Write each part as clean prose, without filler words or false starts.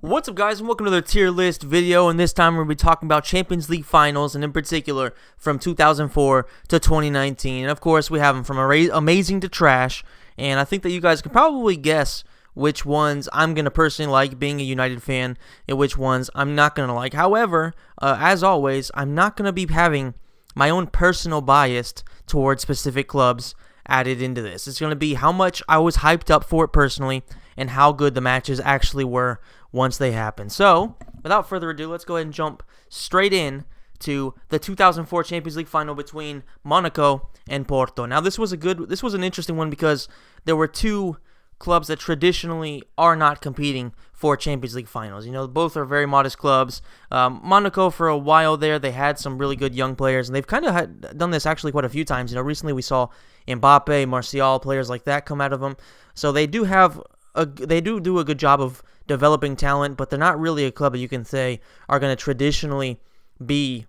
What's up, guys, and welcome to the tier list video. And this time we're going to be talking about Champions League finals, and in particular from 2004 to 2019. And of course, we have them from amazing to trash. And I think that you guys can probably guess which ones I'm going to personally like, being a United fan, and which ones I'm not going to like. However, as always, I'm not going to be having my own personal bias towards specific clubs added into this. It's going to be how much I was hyped up for it personally and how good the matches actually were once they happened. So, without further ado, let's go ahead and jump straight in to the 2004 Champions League final between Monaco and Porto. Now, this was an interesting one because there were two clubs that traditionally are not competing for Champions League finals. You know, both are very modest clubs. Monaco, for a while there, they had some really good young players, and they've kind of done this actually quite a few times. You know, recently we saw Mbappe, Martial, players like that come out of them. So they do do a good job of developing talent, but they're not really a club that you can say are going to traditionally be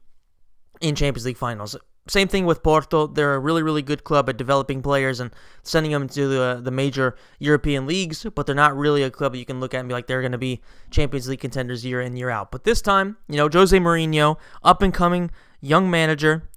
in Champions League finals. Same thing with Porto. They're a really, really good club at developing players and sending them to the major European leagues, but they're not really a club that you can look at and be like, they're going to be Champions League contenders year in, year out. But this time, you know, Jose Mourinho, up-and-coming young manager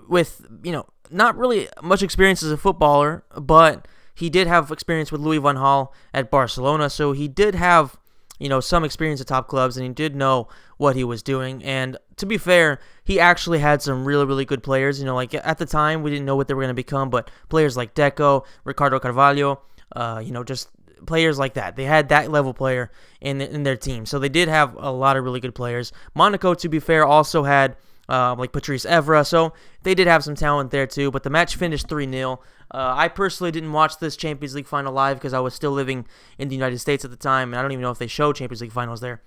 with, you know, not really much experience as a footballer, but he did have experience with Louis van Gaal at Barcelona, so he did have, you know, some experience at top clubs, and he did know what he was doing. And to be fair, he actually had some really, really good players. You know, like at the time, we didn't know what they were going to become, but players like Deco, Ricardo Carvalho, you know, just players like that. They had that level player in their team, so they did have a lot of really good players. Monaco, to be fair, also had like Patrice Evra, so they did have some talent there too, but the match finished 3-0. I personally didn't watch this Champions League final live because I was still living in the United States at the time, and I don't even know if they showed Champions League finals there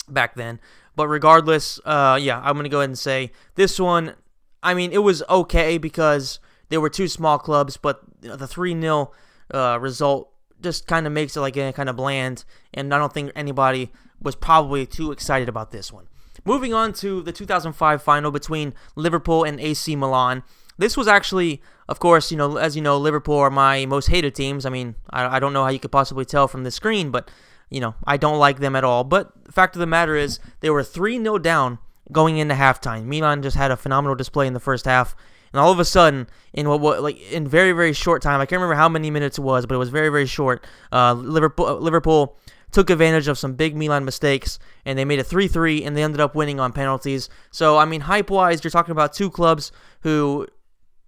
back then. But regardless, yeah, I'm going to go ahead and say this one, I mean, it was okay because there were two small clubs, but the 3-0 result just kind of makes it like kind of bland, and I don't think anybody was probably too excited about this one. Moving on to the 2005 final between Liverpool and AC Milan. This was actually, of course, you know, as you know, Liverpool are my most hated teams. I mean, I don't know how you could possibly tell from the screen, but, you know, I don't like them at all. But the fact of the matter is, they were 3-0 down going into halftime. Milan just had a phenomenal display in the first half, and all of a sudden, in very, very short time, I can't remember how many minutes it was, but it was very, very short. Liverpool took advantage of some big Milan mistakes, and they made it 3-3, and they ended up winning on penalties. So, I mean, hype-wise, you're talking about two clubs who,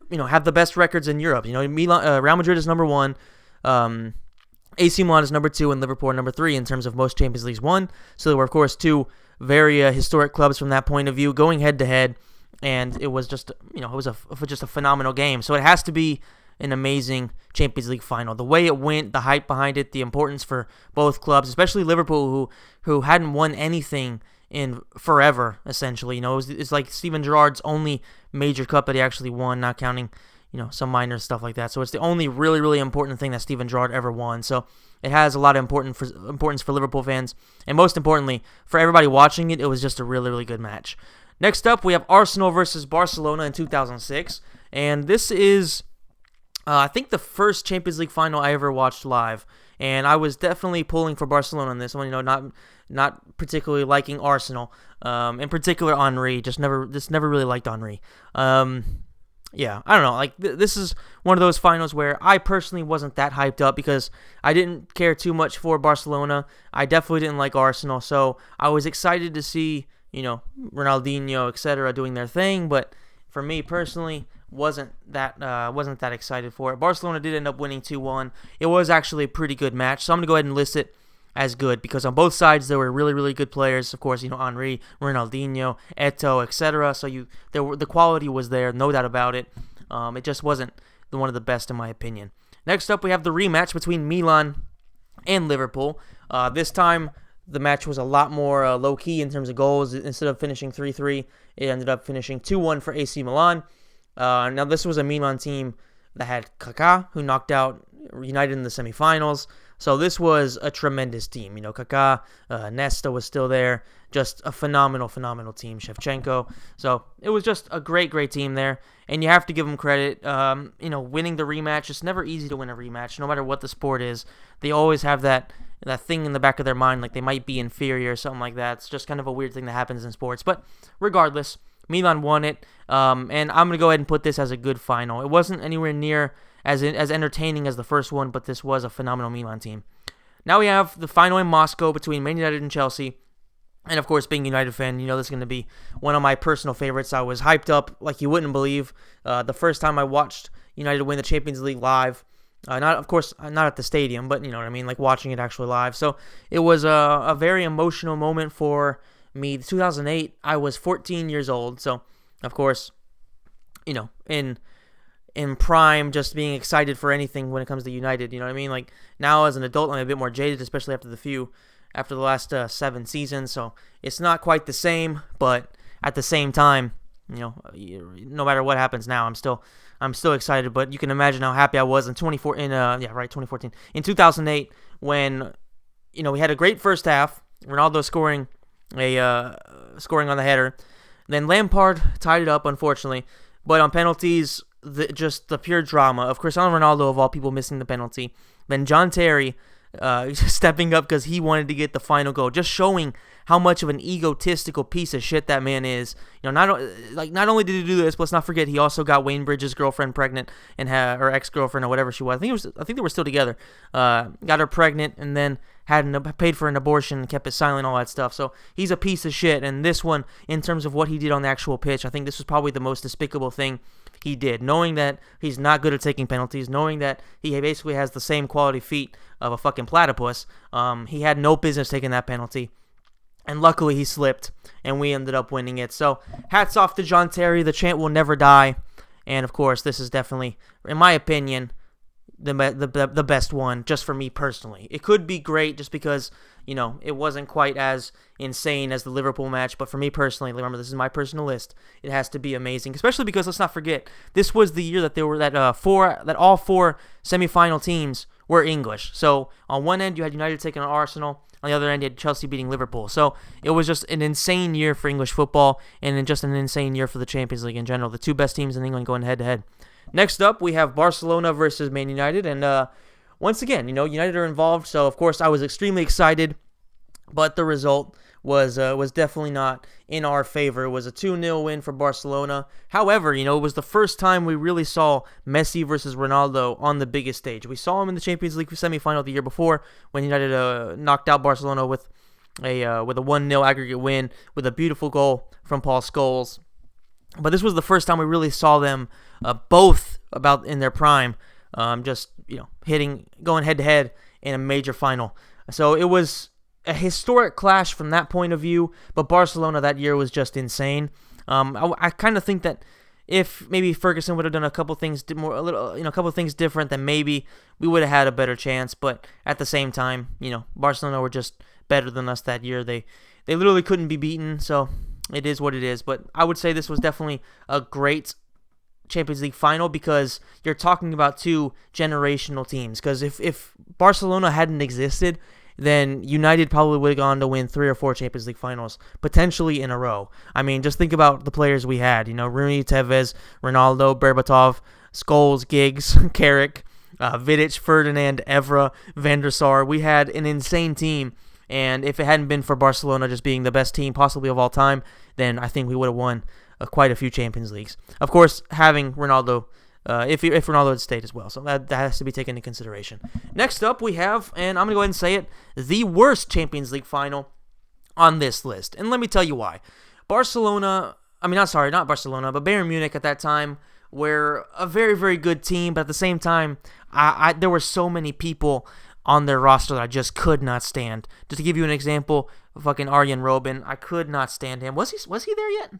you know, have the best records in Europe. You know, Real Madrid is number one, AC Milan is number two, and Liverpool are number three in terms of most Champions Leagues won. So there were, of course, two very historic clubs from that point of view, going head-to-head, and it was just, you know, it was just a phenomenal game. So it has to be an amazing Champions League final. The way it went, the hype behind it, the importance for both clubs, especially Liverpool, who hadn't won anything in forever, essentially. You know, it's like Steven Gerrard's only major cup that he actually won, not counting, you know, some minor stuff like that. So it's the only really, really important thing that Steven Gerrard ever won. So it has a lot of importance for Liverpool fans, and most importantly, for everybody watching it, it was just a really, really good match. Next up, we have Arsenal versus Barcelona in 2006, and this is I think the first Champions League final I ever watched live, and I was definitely pulling for Barcelona in this one. You know, not particularly liking Arsenal, in particular Henry. Just never really liked Henry. Yeah, I don't know. Like this is one of those finals where I personally wasn't that hyped up because I didn't care too much for Barcelona. I definitely didn't like Arsenal, so I was excited to see, you know, Ronaldinho, etc. doing their thing, but for me personally, wasn't that excited for it. Barcelona did end up winning 2-1. It was actually a pretty good match, so I'm going to go ahead and list it as good because on both sides there were really, really good players. Of course, you know, Henry, Ronaldinho, Eto'o, etc. So the quality was there, no doubt about it. It just wasn't one of the best in my opinion. Next up, we have the rematch between Milan and Liverpool. This time, the match was a lot more low-key in terms of goals. Instead of finishing 3-3, it ended up finishing 2-1 for AC Milan. Now, this was a Milan team that had Kaká, who knocked out United in the semifinals. So this was a tremendous team. You know, Kaká, Nesta was still there. Just a phenomenal, phenomenal team. Shevchenko. So it was just a great, great team there. And you have to give them credit. You know, winning the rematch, it's never easy to win a rematch, no matter what the sport is. They always have that that thing in the back of their mind, like they might be inferior or something like that. It's just kind of a weird thing that happens in sports. But regardless, Milan won it, and I'm going to go ahead and put this as a good final. It wasn't anywhere near as entertaining as the first one, but this was a phenomenal Milan team. Now we have the final in Moscow between Man United and Chelsea. And, of course, being a United fan, you know this is going to be one of my personal favorites. I was hyped up like you wouldn't believe the first time I watched United win the Champions League live. Not at the stadium, but you know what I mean, like watching it actually live. So it was a very emotional moment for me. 2008, I was 14 years old. So, of course, you know, in prime, just being excited for anything when it comes to United. You know what I mean? Like now as an adult, I'm a bit more jaded, especially after the last 7 seasons. So it's not quite the same, but at the same time, you know, no matter what happens now, I'm still excited. But you can imagine how happy I was in 2014. In 2008, when you know we had a great first half, Ronaldo scoring on the header, then Lampard tied it up, unfortunately. But on penalties, just the pure drama of Cristiano Ronaldo of all people missing the penalty. Then John Terry stepping up because he wanted to get the final goal, just showing how much of an egotistical piece of shit that man is. You know, not only did he do this, but let's not forget he also got Wayne Bridges' girlfriend pregnant and or ex-girlfriend or whatever she was. I think they were still together. Got her pregnant and then paid for an abortion and kept it silent, all that stuff. So he's a piece of shit. And this one, in terms of what he did on the actual pitch, I think this was probably the most despicable thing he did, knowing that he's not good at taking penalties, knowing that he basically has the same quality feet of a fucking platypus. He had no business taking that penalty, and luckily he slipped, and we ended up winning it. So hats off to John Terry. The chant will never die, and of course this is definitely, in my opinion, the best one, just for me personally. It could be great just because, you know, it wasn't quite as insane as the Liverpool match, but for me personally, remember this is my personal list, it has to be amazing, especially because let's not forget, this was the year that there were all 4 semifinal teams were English. So on one end you had United taking on Arsenal, on the other end you had Chelsea beating Liverpool. So it was just an insane year for English football, and just an insane year for the Champions League in general. The 2 best teams in England going head to head. Next up, we have Barcelona versus Man United, and once again, you know, United are involved, so of course I was extremely excited, but the result was definitely not in our favor. It was a 2-0 win for Barcelona. However, you know, it was the first time we really saw Messi versus Ronaldo on the biggest stage. We saw him in the Champions League semifinal the year before when United knocked out Barcelona with a 1-0 aggregate win with a beautiful goal from Paul Scholes. But this was the first time we really saw them both about in their prime, just, you know, going head to head in a major final. So it was a historic clash from that point of view. But Barcelona that year was just insane. I kind of think that if maybe Ferguson would have done a couple things different, then maybe we would have had a better chance. But at the same time, you know, Barcelona were just better than us that year. They literally couldn't be beaten. So it is what it is. But I would say this was definitely a great Champions League final because you're talking about 2 generational teams. Because if Barcelona hadn't existed, then United probably would have gone to win 3 or 4 Champions League finals, potentially in a row. I mean, just think about the players we had. You know, Rooney, Tevez, Ronaldo, Berbatov, Scholes, Giggs, Carrick, Vidic, Ferdinand, Evra, Van der Sar. We had an insane team. And if it hadn't been for Barcelona just being the best team possibly of all time, then I think we would have won quite a few Champions Leagues. Of course, having Ronaldo, if Ronaldo had stayed as well. So that has to be taken into consideration. Next up, we have, and I'm going to go ahead and say it, the worst Champions League final on this list. And let me tell you why. Not Barcelona, but Bayern Munich at that time were a very, very good team. But at the same time, there were so many people on their roster that I just could not stand. Just to give you an example, fucking Arjen Robben, I could not stand him. Was he there yet?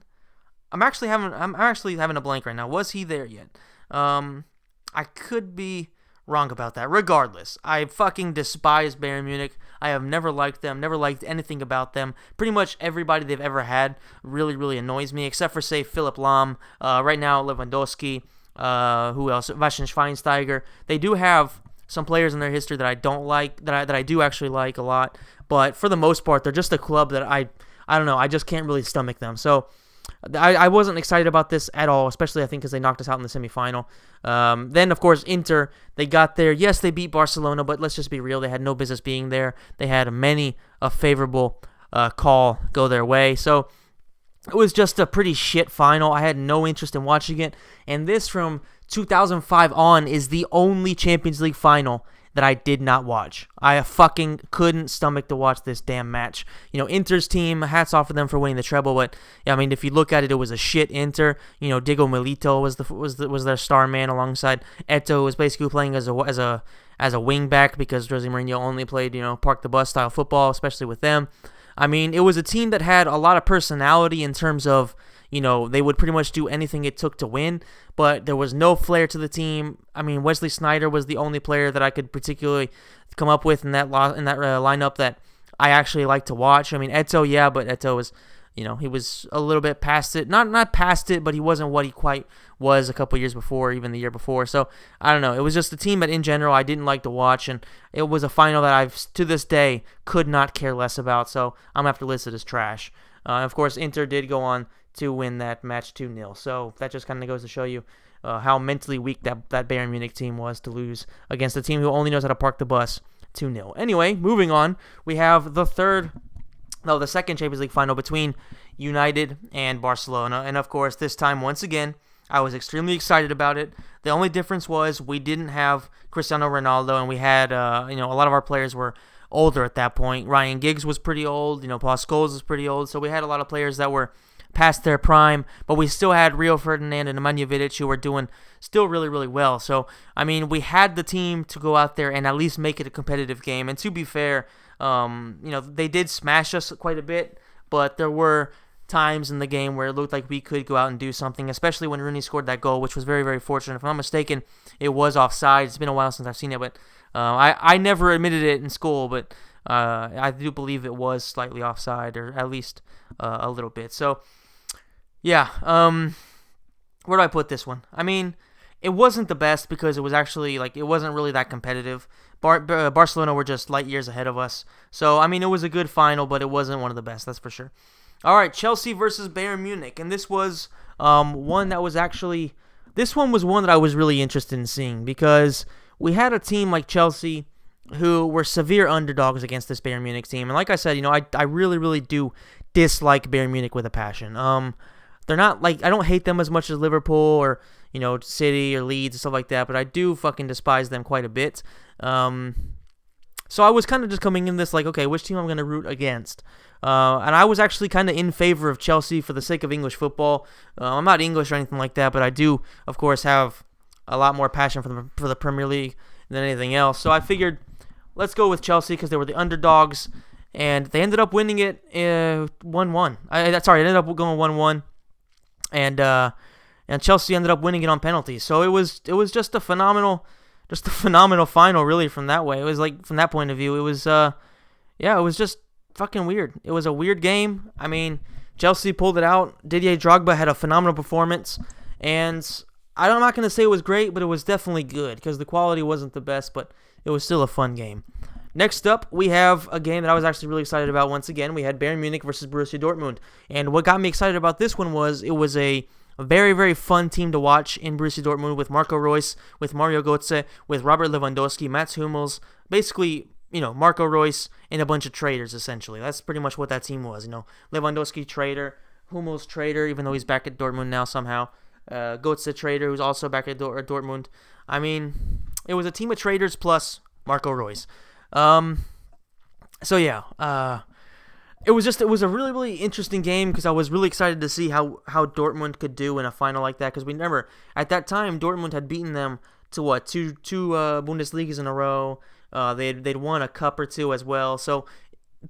I'm actually having a blank right now. Was he there yet? I could be wrong about that. Regardless, I fucking despise Bayern Munich. I have never liked them, never liked anything about them. Pretty much everybody they've ever had really, really annoys me, except for, say, Philipp Lahm. Right now, Lewandowski. Who else? Bastian Schweinsteiger. They do have some players in their history that I don't like, that I do actually like a lot. But for the most part, they're just a club that I don't know, I just can't really stomach them. So I wasn't excited about this at all, especially I think because they knocked us out in the semifinal. Then, of course, Inter, they got there. Yes, they beat Barcelona, but let's just be real. They had no business being there. They had many a favorable call go their way. So it was just a pretty shit final. I had no interest in watching it. And this from 2005 on is the only Champions League final that I did not watch. I fucking couldn't stomach to watch this damn match. Inter's team, hats off to them for winning the treble, but I mean, if you look at it, it was a shit Inter. Diego Milito was their star man alongside Eto'o, who was basically playing as a wing back because Jose Mourinho only played park the bus style football, especially with them. I mean, it was a team that had a lot of personality in terms of they would pretty much do anything it took to win, but there was no flair to the team. I mean, Wesley Sneijder was the only player that I could particularly come up with in that lineup that I actually like to watch. I mean, Eto'o, yeah, but Eto'o was, he was a little bit past it. Not past it, but he wasn't what he quite was a couple years before, even the year before. So, I don't know. It was just a team that, in general, I didn't like to watch, and it was a final that I've, to this day, could not care less about. So, I'm going to have to list it as trash. Of course, Inter did go on to win that match 2-0. So that just kind of goes to show you how mentally weak that Bayern Munich team was to lose against a team who only knows how to park the bus 2-0. Anyway, moving on, we have the second Champions League final between United and Barcelona. And of course, this time, once again, I was extremely excited about it. The only difference was we didn't have Cristiano Ronaldo, and we had, a lot of our players were older at that point. Ryan Giggs was pretty old, Paul Scholes was pretty old, so we had a lot of players that were past their prime, but we still had Rio Ferdinand and Nemanja Vidic who were doing still really, really well. So, I mean, we had the team to go out there and at least make it a competitive game. And to be fair, they did smash us quite a bit, but there were times in the game where it looked like we could go out and do something, especially when Rooney scored that goal, which was very, very fortunate. If I'm not mistaken, it was offside. It's been a while since I've seen it, but I never admitted it in school, but I do believe it was slightly offside, or at least a little bit. So, yeah, where do I put this one? I mean, it wasn't the best because it was actually, it wasn't really that competitive. Barcelona were just light years ahead of us. So, I mean, it was a good final, but it wasn't one of the best, that's for sure. All right, Chelsea versus Bayern Munich, and this was one that was actually, this one was one that I was really interested in seeing because we had a team like Chelsea who were severe underdogs against this Bayern Munich team. And like I said, I really, really do dislike Bayern Munich with a passion. They're not I don't hate them as much as Liverpool or, City or Leeds and stuff like that, but I do fucking despise them quite a bit. So I was kind of just coming in this okay, which team I'm going to root against? And I was actually kind of in favor of Chelsea for the sake of English football. I'm not English or anything like that, but I do, of course, have a lot more passion for the Premier League than anything else. So I figured, let's go with Chelsea because they were the underdogs, and they ended up winning it 1-1. It ended up going 1-1. And Chelsea ended up winning it on penalties. So it was just a phenomenal final, really, from that way. It was from that point of view, it was it was just fucking weird. It was a weird game. I mean, Chelsea pulled it out. Didier Drogba had a phenomenal performance, and I'm not going to say it was great, but it was definitely good because the quality wasn't the best, but it was still a fun game. Next up, we have a game that I was actually really excited about once again. We had Bayern Munich versus Borussia Dortmund. And what got me excited about this one was it was a very, very fun team to watch in Borussia Dortmund with Marco Reus, with Mario Götze, with Robert Lewandowski, Mats Hummels, basically, Marco Reus and a bunch of traders, essentially. That's pretty much what that team was. Lewandowski trader, Hummels trader, even though he's back at Dortmund now somehow. Götze trader, who's also back at Dortmund. I mean, it was a team of traders plus Marco Reus. So yeah, it was a really, really interesting game because I was really excited to see how Dortmund could do in a final like that, because we remember at that time Dortmund had beaten them to two Bundesligas in a row. They'd won a cup or two as well. So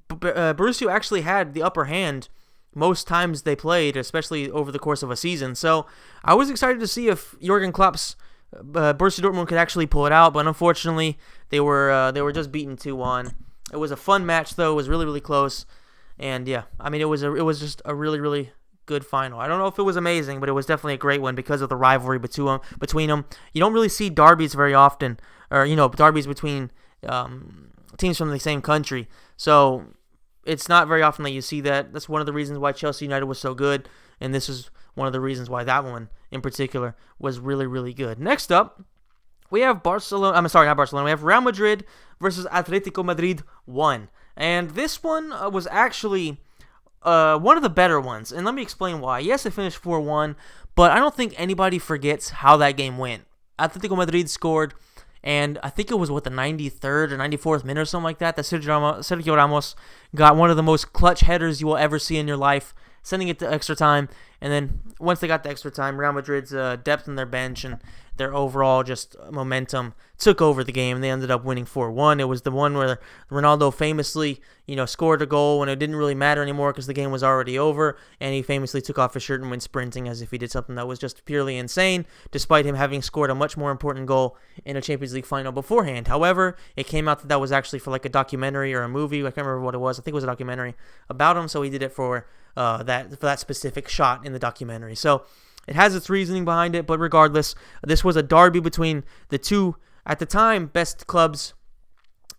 Borussia actually had the upper hand most times they played, especially over the course of a season. So I was excited to see if Jurgen Klopp's Borussia Dortmund could actually pull it out, but unfortunately they were just beaten 2-1. It was a fun match though. It was really, really close, and yeah, I mean it was just a really, really good final. I don't know if it was amazing, but it was definitely a great one because of the rivalry between them. You don't really see derbies very often, or derbies between teams from the same country. So it's not very often that you see that. That's one of the reasons why Chelsea United was so good, and this is one of the reasons why that one in particular was really, really good. Next up, we have Barcelona. I'm sorry, not Barcelona. We have Real Madrid versus Atletico Madrid 1. And this one was actually one of the better ones. And let me explain why. Yes, it finished 4-1, but I don't think anybody forgets how that game went. Atletico Madrid scored, and I think it was, the 93rd or 94th minute or something like that, Sergio Ramos got one of the most clutch headers you will ever see in your life, sending it to extra time. And then once they got to extra time, Real Madrid's depth in their bench and their overall just momentum took over the game, and they ended up winning 4-1. It was the one where Ronaldo famously, scored a goal when it didn't really matter anymore because the game was already over, and he famously took off his shirt and went sprinting as if he did something that was just purely insane, despite him having scored a much more important goal in a Champions League final beforehand. However, it came out that was actually for like a documentary or a movie. I can't remember what it was. I think it was a documentary about him, so he did it for that specific shot in the documentary. So it has its reasoning behind it, but regardless, this was a derby between the two, at the time, best clubs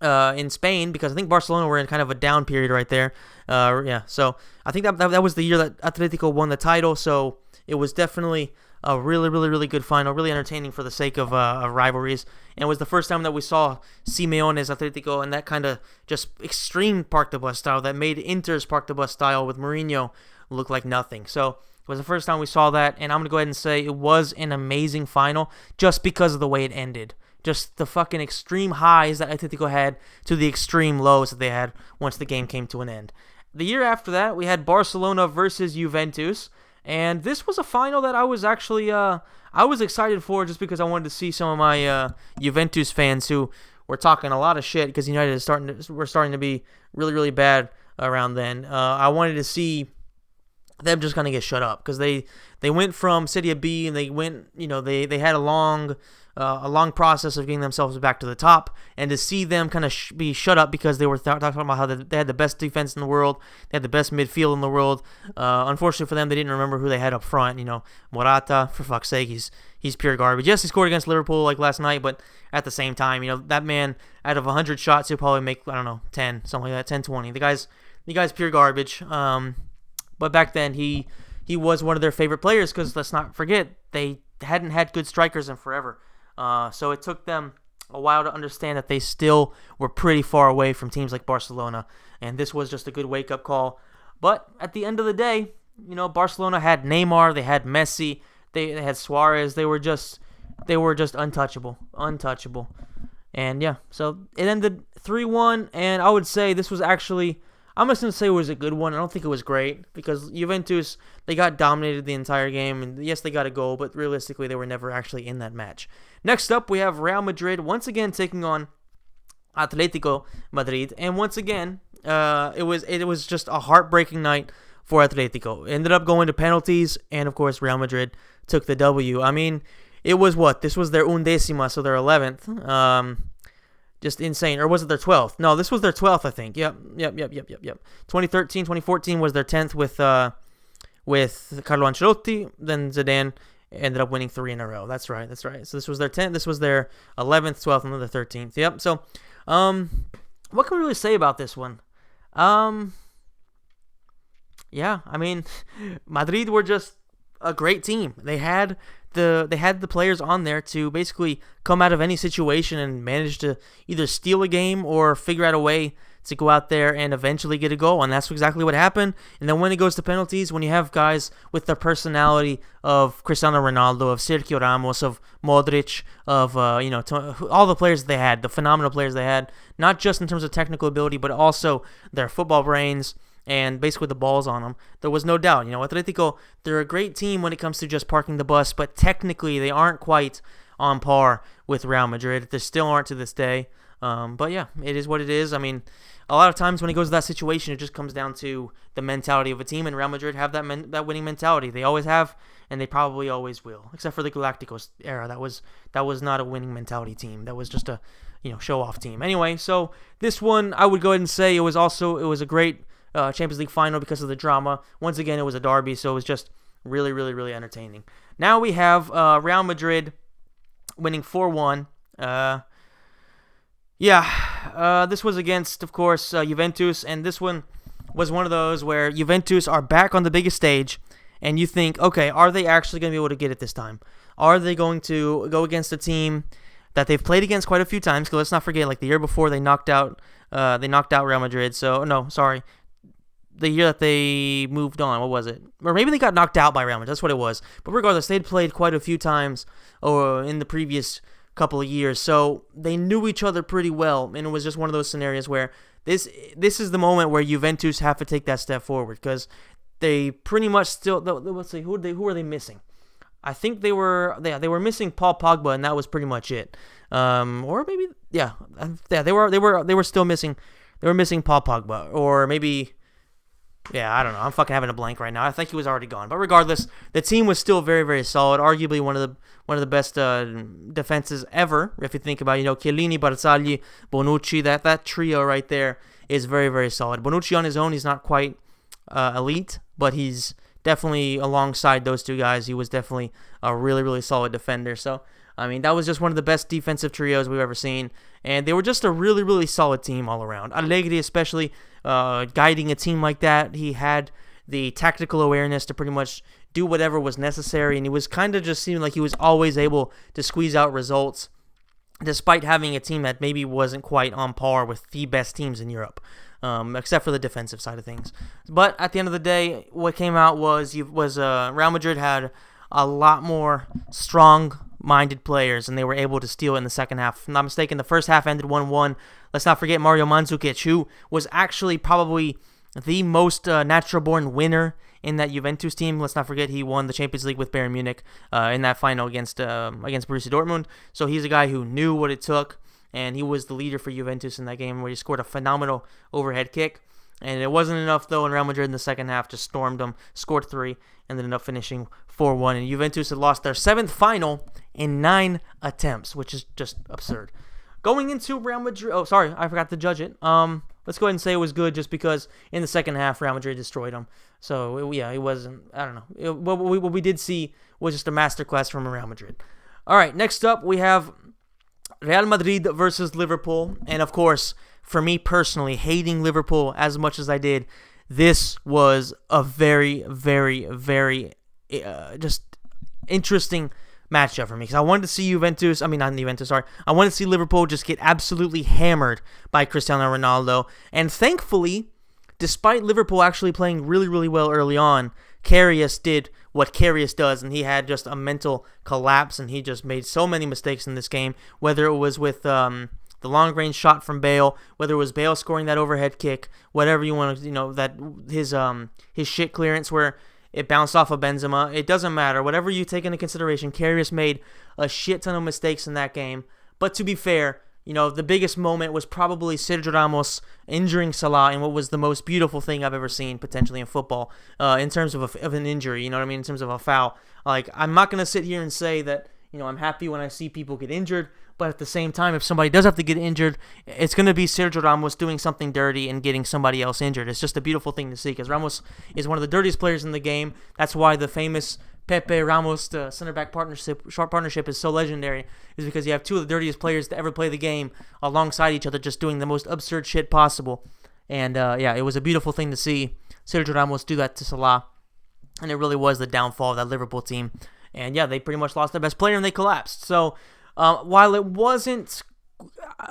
in Spain, because I think Barcelona were in kind of a down period right there. So I think that was the year that Atletico won the title, so it was definitely a really, really, really good final, really entertaining for the sake of rivalries, and it was the first time that we saw Simeone's Atletico and that kind of just extreme Park the Bus style that made Inter's Park the Bus style with Mourinho look like nothing. So it was the first time we saw that, and I'm going to go ahead and say it was an amazing final just because of the way it ended. Just the fucking extreme highs that Atletico had to the extreme lows that they had once the game came to an end. The year after that, we had Barcelona versus Juventus, and this was a final that I was actually I was excited for just because I wanted to see some of my Juventus fans who were talking a lot of shit because United were starting to be really, really bad around then. I wanted to see them just kind of get shut up because they went from Serie B and they went, they had a long process of getting themselves back to the top, and to see them kind of be shut up because they were talking about how they had the best defense in the world, they had the best midfield in the world. Unfortunately for them, they didn't remember who they had up front. Morata, for fuck's sake, he's pure garbage. Yes, he scored against Liverpool like last night, but at the same time, that man, out of 100 shots, he'll probably make, 10, something like that, 10, 20. The guy's pure garbage. But back then, he was one of their favorite players because let's not forget, they hadn't had good strikers in forever. So it took them a while to understand that they still were pretty far away from teams like Barcelona, and this was just a good wake-up call. But at the end of the day, Barcelona had Neymar, they had Messi, they had Suarez, they were just untouchable. And yeah, so it ended 3-1, and I would say this was actually, I'm just going to say it was a good one. I don't think it was great because Juventus, they got dominated the entire game. And yes, they got a goal, but realistically, they were never actually in that match. Next up, we have Real Madrid once again taking on Atletico Madrid. And once again, it was just a heartbreaking night for Atletico. It ended up going to penalties, and of course, Real Madrid took the W. I mean, it was this was their undécima, so their 11th. Just insane. Or was it their 12th? No, this was their 12th, I think. Yep. 2013, 2014 was their 10th with Carlo Ancelotti. Then Zidane ended up winning 3 in a row. That's right. So this was their 10th. This was their 11th, 12th, and then their 13th. Yep. So, what can we really say about this one? Yeah, I mean, Madrid were just a great team. They had the players on there to basically come out of any situation and manage to either steal a game or figure out a way to go out there and eventually get a goal, and that's exactly what happened. And then when it goes to penalties, when you have guys with the personality of Cristiano Ronaldo, of Sergio Ramos, of Modric, of all the players they had, the phenomenal players they had, not just in terms of technical ability, but also their football brains, and basically the balls on them, there was no doubt. Atletico, they're a great team when it comes to just parking the bus, but technically they aren't quite on par with Real Madrid. They still aren't to this day. But yeah, it is what it is. I mean, a lot of times when it goes to that situation, it just comes down to the mentality of a team, and Real Madrid have that winning mentality. They always have, and they probably always will, except for the Galacticos era. That was not a winning mentality team. That was just a show-off team. Anyway, so this one, I would go ahead and say it was a great Champions League final because of the drama. Once again, it was a derby, so it was just really, really, really entertaining. Now we have Real Madrid winning 4-1. This was against, of course, Juventus, and this one, was one of those where Juventus are back on the biggest stage, and you think, okay, are they actually going to be able to get it this time? Are they going to go against a team that they've played against quite a few times? Because let's not forget, like the year before, they knocked out Real Madrid. So no, sorry, the year that they moved on, what was it? Or maybe they got knocked out by Real Madrid. That's what it was. But regardless, they'd played quite a few times in the previous couple of years, so they knew each other pretty well, and it was just one of those scenarios where this is the moment where Juventus have to take that step forward, because they pretty much still, let's see, who are they missing? I think they were missing Paul Pogba, and that was pretty much it. Or maybe they were still missing. They were missing Paul Pogba, or maybe. Yeah, I don't know. I'm fucking having a blank right now. I think he was already gone. But regardless, the team was still very, very solid. Arguably one of the best defenses ever. If you think about, Chiellini, Barzagli, Bonucci, that trio right there is very, very solid. Bonucci on his own, he's not quite elite, but he's definitely alongside those two guys. He was definitely a really, really solid defender. So, I mean, that was just one of the best defensive trios we've ever seen. And they were just a really, really solid team all around. Allegri especially, guiding a team like that. He had the tactical awareness to pretty much do whatever was necessary. And he was kind of just seeming like he was always able to squeeze out results, despite having a team that maybe wasn't quite on par with the best teams in Europe. Except for the defensive side of things. But at the end of the day, what came out was Real Madrid had a lot more strong-minded players, and they were able to steal it in the second half. If I'm not mistaken, the first half ended 1-1. Let's not forget Mario Mandzukic, who was actually probably the most natural-born winner in that Juventus team. Let's not forget he won the Champions League with Bayern Munich in that final against Borussia Dortmund. So he's a guy who knew what it took, and he was the leader for Juventus in that game where he scored a phenomenal overhead kick. And it wasn't enough, though, and Real Madrid in the second half just stormed them, scored 3, and then ended up finishing 4-1. And Juventus had lost their 7th final in 9 attempts, which is just absurd. Going into Real Madrid... Oh, sorry, I forgot to judge it. Let's go ahead and say it was good just because in the second half, Real Madrid destroyed them. So, it wasn't... I don't know. What we did see was just a masterclass from Real Madrid. All right, next up, we have Real Madrid versus Liverpool. And, of course, for me personally, hating Liverpool as much as I did, this was a very, very, very just interesting matchup for me. Because I wanted to see I wanted to see Liverpool just get absolutely hammered by Cristiano Ronaldo. And thankfully, despite Liverpool actually playing really, really well early on, Karius did what Karius does, and he had just a mental collapse, and he just made so many mistakes in this game, whether it was with the long-range shot from Bale, whether it was Bale scoring that overhead kick, whatever you want to, that his shit clearance where it bounced off of Benzema. It doesn't matter. Whatever you take into consideration, Karius made a shit ton of mistakes in that game. But to be fair, the biggest moment was probably Sergio Ramos injuring Salah in what was the most beautiful thing I've ever seen potentially in football in terms of an injury, in terms of a foul. Like, I'm not going to sit here and say that, I'm happy when I see people get injured, but at the same time, if somebody does have to get injured, it's going to be Sergio Ramos doing something dirty and getting somebody else injured. It's just a beautiful thing to see because Ramos is one of the dirtiest players in the game. That's why the famous Pepe Ramos center back partnership is so legendary, is because you have two of the dirtiest players to ever play the game alongside each other, just doing the most absurd shit possible. And it was a beautiful thing to see Sergio Ramos do that to Salah, and it really was the downfall of that Liverpool team. And they pretty much lost their best player and they collapsed. So while it wasn't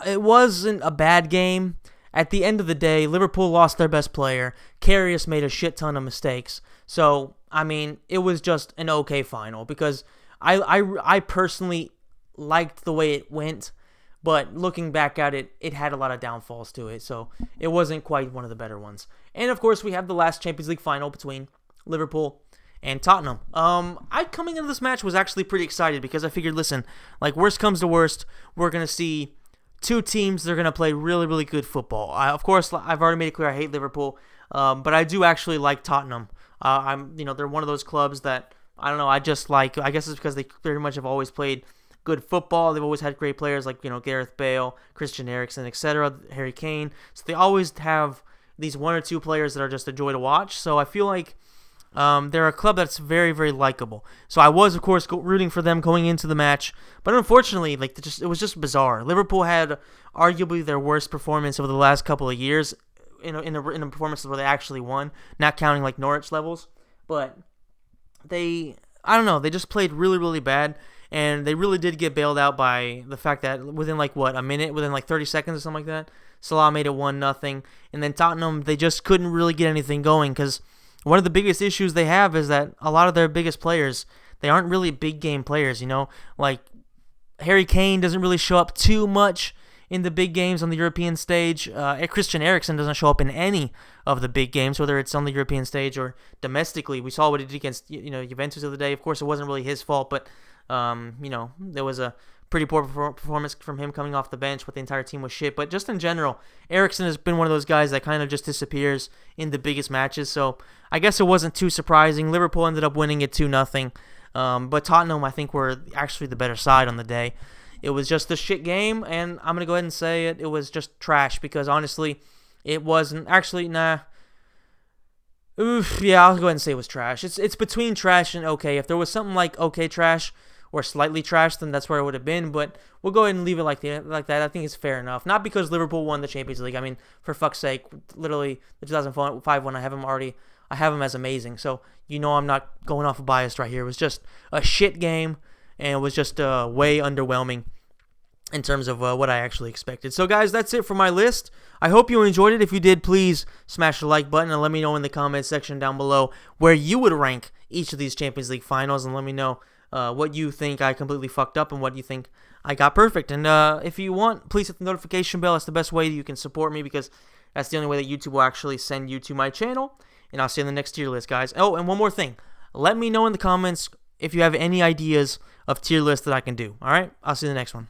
a bad game, at the end of the day, Liverpool lost their best player. Karius made a shit ton of mistakes. So, I mean, it was just an okay final because I personally liked the way it went, but looking back at it, it had a lot of downfalls to it. So, it wasn't quite one of the better ones. And, of course, we have the last Champions League final between Liverpool and Tottenham. I coming into this match was actually pretty excited because I figured, listen, like worst comes to worst, we're going to see two teams that are going to play really, really good football. Of course, I've already made it clear I hate Liverpool, but I do actually like Tottenham. They're one of those clubs that, I don't know, I just like. I guess it's because they pretty much have always played good football. They've always had great players like, Gareth Bale, Christian Eriksen, etc., Harry Kane. So they always have these one or two players that are just a joy to watch. So I feel like they're a club that's very, very likable. So I was, of course, rooting for them going into the match. But unfortunately, it was just bizarre. Liverpool had arguably their worst performance over the last couple of years in the performances where they actually won, not counting like Norwich levels. But I don't know, they just played really, really bad, and they really did get bailed out by the fact that within like a minute, within like 30 seconds or something like that, Salah made it 1-0, and then Tottenham, they just couldn't really get anything going, because one of the biggest issues they have is that a lot of their biggest players, they aren't really big game players, like Harry Kane doesn't really show up too much in the big games on the European stage. Christian Eriksen doesn't show up in any of the big games, whether it's on the European stage or domestically. We saw what he did against Juventus the other day. Of course, it wasn't really his fault, but there was a pretty poor performance from him coming off the bench, but the entire team was shit. But just in general, Eriksen has been one of those guys that kind of just disappears in the biggest matches, so I guess it wasn't too surprising. Liverpool ended up winning it 2-0, but Tottenham, I think, were actually the better side on the day. It was just a shit game, and I'm going to go ahead and say it. It was just trash, because honestly, it wasn't. Actually, nah. Yeah, I'll go ahead and say it was trash. It's between trash and okay. If there was something like okay trash or slightly trash, then that's where it would have been. But we'll go ahead and leave it like that. I think it's fair enough. Not because Liverpool won the Champions League. I mean, for fuck's sake, literally the 2005 one, I have them as amazing. So I'm not going off of bias right here. It was just a shit game, and it was just way underwhelming in terms of what I actually expected. So, guys, that's it for my list. I hope you enjoyed it. If you did, please smash the like button and let me know in the comments section down below where you would rank each of these Champions League finals, and let me know what you think I completely fucked up and what you think I got perfect. And if you want, please hit the notification bell. That's the best way you can support me, because that's the only way that YouTube will actually send you to my channel. And I'll see you in the next tier list, guys. Oh, and one more thing. Let me know in the comments if you have any ideas of tier lists that I can do. All right? I'll see you in the next one.